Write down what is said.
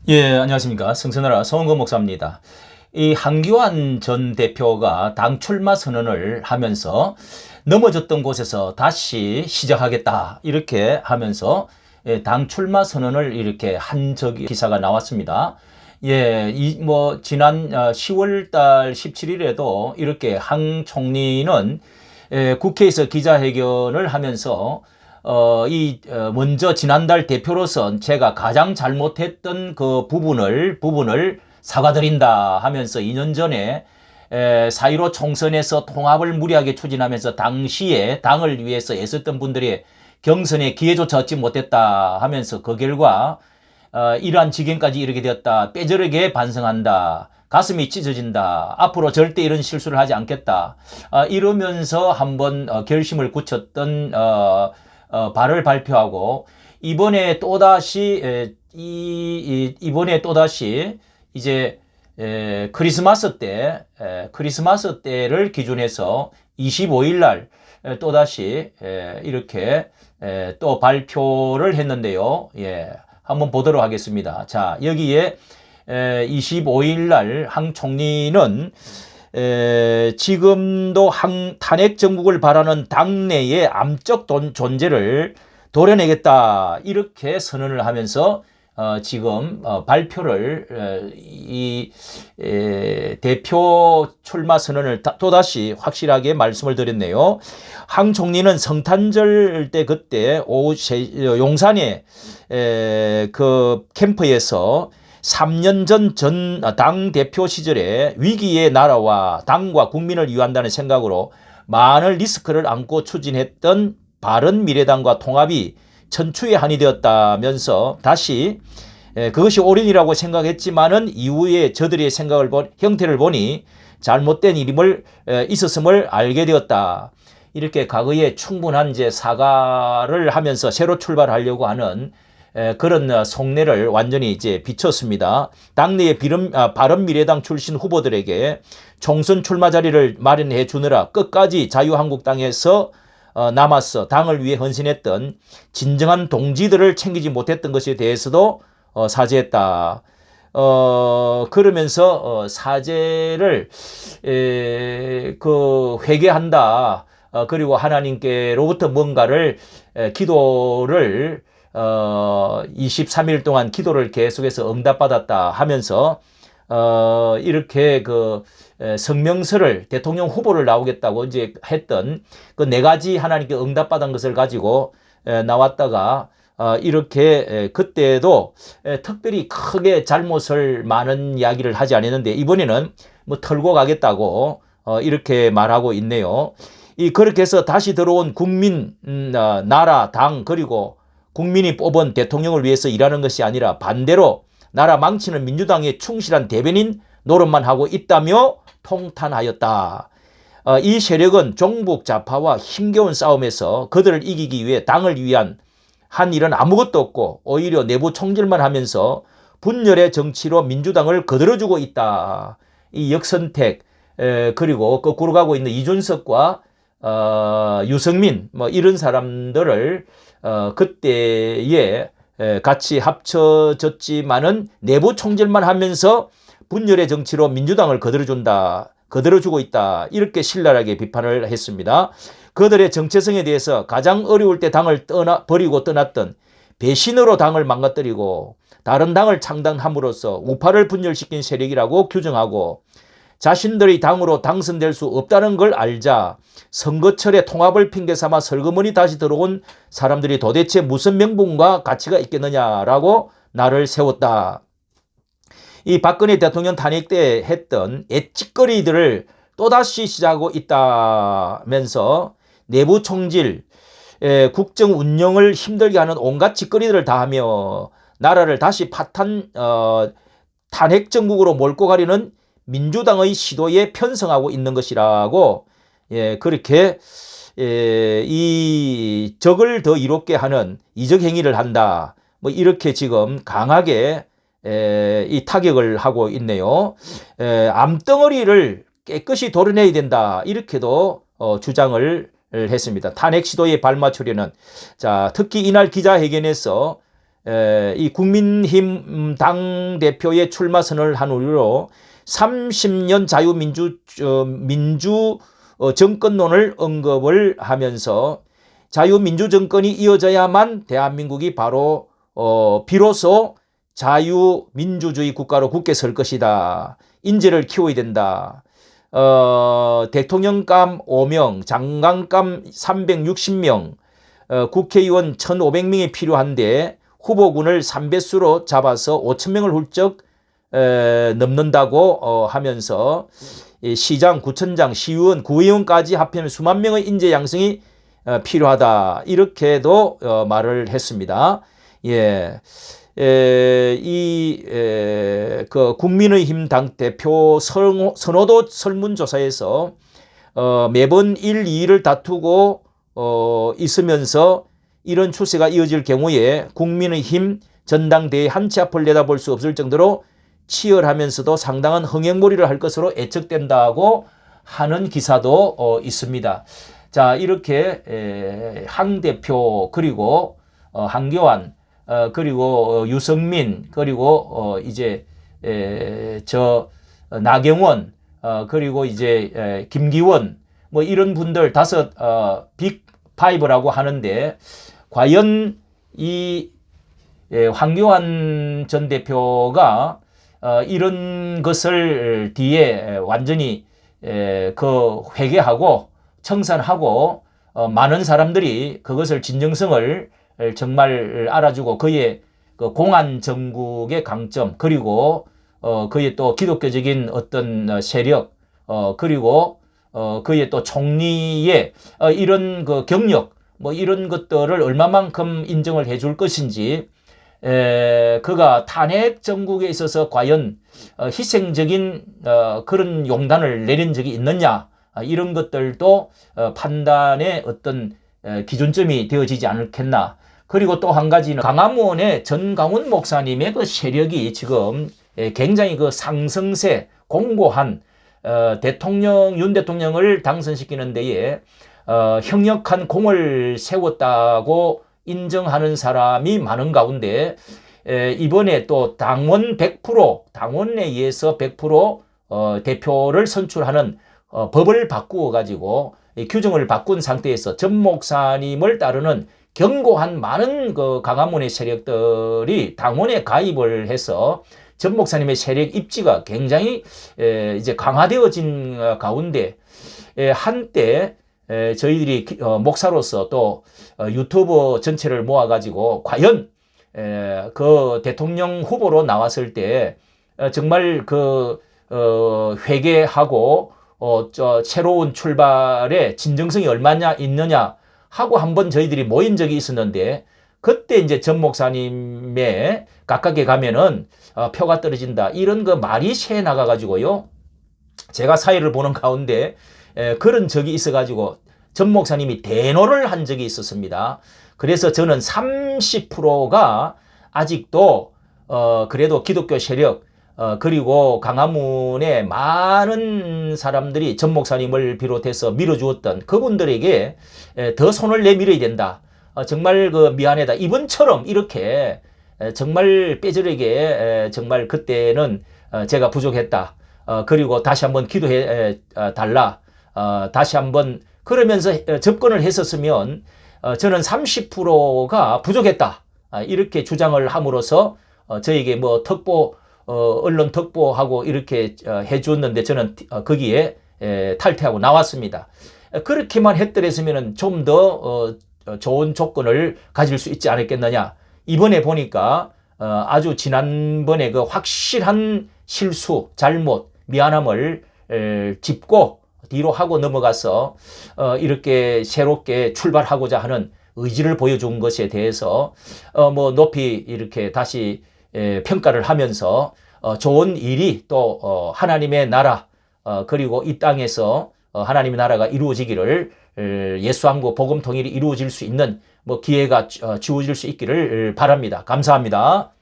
예, 안녕하십니까. 성선하라 서원건 목사입니다. 이 한교안 전 대표가 당 출마 선언을 하면서 넘어졌던 곳에서 다시 시작하겠다 이렇게 하면서 당 출마 선언을 이렇게 한 적이 기사가 나왔습니다. 예, 지난 10월 달 17일에도 이렇게 황 총리는 국회에서 기자회견을 하면서 먼저 지난달 대표로선 제가 가장 잘못했던 그 부분을 사과드린다 하면서 2년 전에 4.15 총선에서 통합을 무리하게 추진하면서 당시에 당을 위해서 애썼던 분들의 경선에 기회조차 얻지 못했다 하면서 그 결과 이러한 지경까지 이르게 되었다. 빼저르게 반성한다. 가슴이 찢어진다. 앞으로 절대 이런 실수를 하지 않겠다. 이러면서 한번 결심을 굳혔던 발을 발표하고 이번에 또다시 이제 크리스마스 때를 기준해서 25일 날 또다시 이렇게 또 발표를 했는데요. 예, 한번 보도록 하겠습니다. 자, 여기에 25일 날 황 총리는 지금도 탄핵 정국을 바라는 당내의 암적 존재를 도려내겠다 이렇게 선언을 하면서 지금 발표를 대표 출마 선언을 또다시 확실하게 말씀을 드렸네요. 황 총리는 성탄절 때 그때 용산의 그 캠프에서 3년 전 당 대표 시절에 위기의 나라와 당과 국민을 위한다는 생각으로 많은 리스크를 안고 추진했던 바른미래당과 통합이 천추의 한이 되었다면서 다시 그것이 옳은이라고 생각했지만은 이후에 저들의 형태를 보니 잘못된 일임을 있었음을 알게 되었다. 이렇게 과거에 충분한 이제 사과를 하면서 새로 출발하려고 하는 그런 속내를 완전히 이제 비췄습니다. 당내의 바른미래당 출신 후보들에게 총선 출마 자리를 마련해 주느라 끝까지 자유한국당에서 남아서 당을 위해 헌신했던 진정한 동지들을 챙기지 못했던 것에 대해서도 사죄했다. 그러면서 사죄를 회개한다. 그리고 하나님께로부터 뭔가를 기도를 23일 동안 기도를 계속해서 응답받았다 하면서 이렇게 성명서를 대통령 후보를 나오겠다고 이제 했던 그 네 가지 하나님께 응답받은 것을 가지고 나왔다가 이렇게 그때도 특별히 크게 잘못을 많은 이야기를 하지 않았는데 이번에는 뭐 털고 가겠다고 이렇게 말하고 있네요. 그렇게 해서 다시 들어온 국민, 나라, 당 그리고 국민이 뽑은 대통령을 위해서 일하는 것이 아니라 반대로 나라 망치는 민주당의 충실한 대변인 노릇만 하고 있다며 통탄하였다. 이 세력은 종북 좌파와 힘겨운 싸움에서 그들을 이기기 위해 당을 위한 한 일은 아무것도 없고 오히려 내부 총질만 하면서 분열의 정치로 민주당을 거들어주고 있다. 이 역선택 그리고 거꾸로 가고 있는 이준석과 유승민 뭐 이런 사람들을 그때에 같이 합쳐졌지만은 내부 총질만 하면서 분열의 정치로 민주당을 거들어주고 있다. 이렇게 신랄하게 비판을 했습니다. 그들의 정체성에 대해서 가장 어려울 때 당을 버리고 떠났던 배신으로 당을 망가뜨리고 다른 당을 창당함으로써 우파를 분열시킨 세력이라고 규정하고 자신들의 당으로 당선될 수 없다는 걸 알자 선거철에 통합을 핑계삼아 설거머니 다시 들어온 사람들이 도대체 무슨 명분과 가치가 있겠느냐라고 나를 세웠다. 이 박근혜 대통령 탄핵 때 했던 애찌거리들을 또다시 시작하고 있다면서 내부 총질, 국정 운영을 힘들게 하는 온갖 짓거리들을 다 하며 나라를 다시 탄핵 정국으로 몰고 가려는 민주당의 시도에 편성하고 있는 것이라고 그렇게 이 적을 더 이롭게 하는 이적 행위를 한다. 뭐 이렇게 지금 강하게 이 타격을 하고 있네요. 암덩어리를 깨끗이 도려내야 된다. 이렇게도 주장을 했습니다. 탄핵 시도에 발맞추려는 자 특히 이날 기자회견에서 이 국민힘 당대표의 출마 선언을 한 이후로 30년 민주 정권론을 언급을 하면서 자유민주 정권이 이어져야만 대한민국이 바로 비로소 자유민주주의 국가로 굳게 설 것이다. 인재를 키워야 된다. 대통령감 5명, 장관감 360명, 국회의원 1,500명이 필요한데 후보군을 3배수로 잡아서 5,000명을 훌쩍 넘는다고 하면서 시장, 구청장, 시의원, 구의원까지 합하면 수만 명의 인재 양성이 필요하다. 이렇게도 말을 했습니다. 예. 그 국민의힘 당대표 선호도 설문조사에서 매번 1, 2위를 다투고 있으면서 이런 추세가 이어질 경우에 국민의힘 전당대회 한 치 앞을 내다볼 수 없을 정도로 치열하면서도 상당한 흥행몰이를 할 것으로 예측된다고 하는 기사도 있습니다. 자, 이렇게 한 대표 그리고 한교안 그리고 유승민 그리고 이제 나경원 그리고 이제 김기원 뭐 이런 분들 다섯 빅 파이브라고 하는데 과연 이 황교안 전 대표가 이런 것을 뒤에 완전히 그 회개하고 청산하고 많은 사람들이 그것을 진정성을 정말 알아주고 그의 그 공안 정국의 강점 그리고 그의 또 기독교적인 어떤 세력 그리고 그의 또 총리의 이런 그 경력 뭐 이런 것들을 얼마만큼 인정을 해줄 것인지 그가 탄핵 정국에 있어서 과연 희생적인 그런 용단을 내린 적이 있느냐 이런 것들도 판단의 어떤 기준점이 되어지지 않겠나. 그리고 또 한 가지는 광화문의 전강훈 목사님의 그 세력이 지금 굉장히 그 상승세 공고한 윤 대통령을 당선시키는 데에 형력한 공을 세웠다고 인정하는 사람이 많은 가운데 이번에 또 당원에 의해서 100% 대표를 선출하는 법을 바꾸어 가지고 규정을 바꾼 상태에서 전 목사님을 따르는 견고한 많은 그 광화문의 세력들이 당원에 가입을 해서 전 목사님의 세력 입지가 굉장히 이제 강화되어진 가운데 한때 저희들이 목사로서 또 유튜브 전체를 모아가지고 과연 그 대통령 후보로 나왔을 때 정말 그 회개하고 새로운 출발의 진정성이 얼마나 있느냐 하고 한번 저희들이 모인 적이 있었는데 그때 이제 전 목사님의 각각에 가면은 표가 떨어진다 이런 그 말이 새 나가가지고요. 제가 사회를 보는 가운데 그런 적이 있어가지고 전 목사님이 대노를 한 적이 있었습니다. 그래서 저는 30%가 아직도 그래도 기독교 세력 그리고 광화문에 많은 사람들이 전 목사님을 비롯해서 밀어주었던 그분들에게 더 손을 내밀어야 된다. 정말 그 미안하다. 이번처럼 이렇게 정말 빼저리게 정말 그때는 제가 부족했다. 그리고 다시 한번 기도해 달라. 다시 한번 그러면서 접근을 했었으면 저는 30%가 부족했다. 이렇게 주장을 함으로써 저에게 뭐 언론 특보하고 이렇게 해주었는데 저는 거기에 탈퇴하고 나왔습니다. 그렇게만 했더랬으면 좀 더 좋은 조건을 가질 수 있지 않았겠느냐. 이번에 보니까 아주 지난번에 그 확실한 실수, 잘못, 미안함을 짚고 뒤로 하고 넘어가서 이렇게 새롭게 출발하고자 하는 의지를 보여준 것에 대해서 뭐 높이 이렇게 다시 평가를 하면서 좋은 일이 또 하나님의 나라 그리고 이 땅에서 하나님의 나라가 이루어지기를 예수왕국 복음 통일이 이루어질 수 있는 뭐 기회가 주어질 수 있기를 바랍니다. 감사합니다.